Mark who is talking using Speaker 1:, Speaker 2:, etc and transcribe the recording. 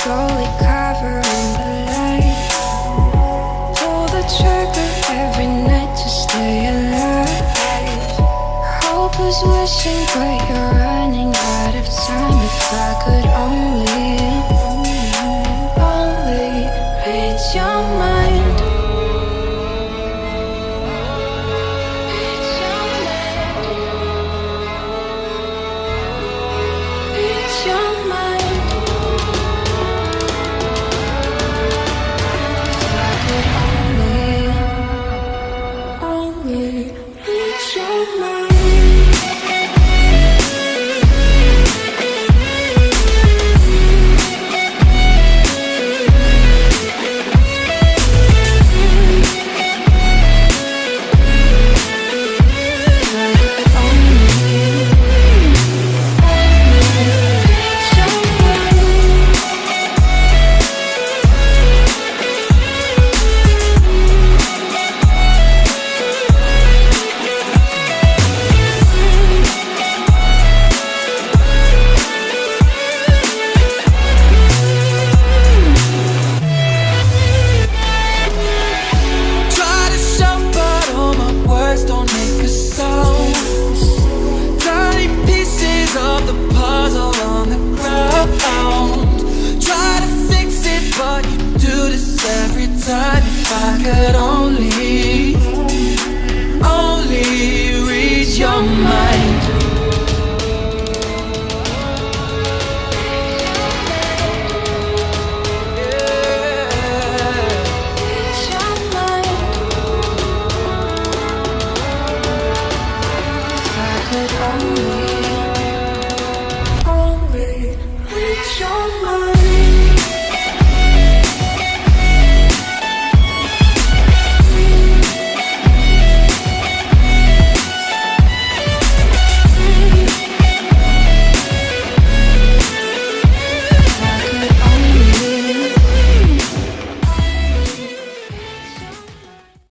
Speaker 1: slowly covering the light. Pull the trigger every night to stay alive. Hope is wishing, but you're running out of time. If I could only read your mind. Read your mind. Read your mind. If I could only read your mind.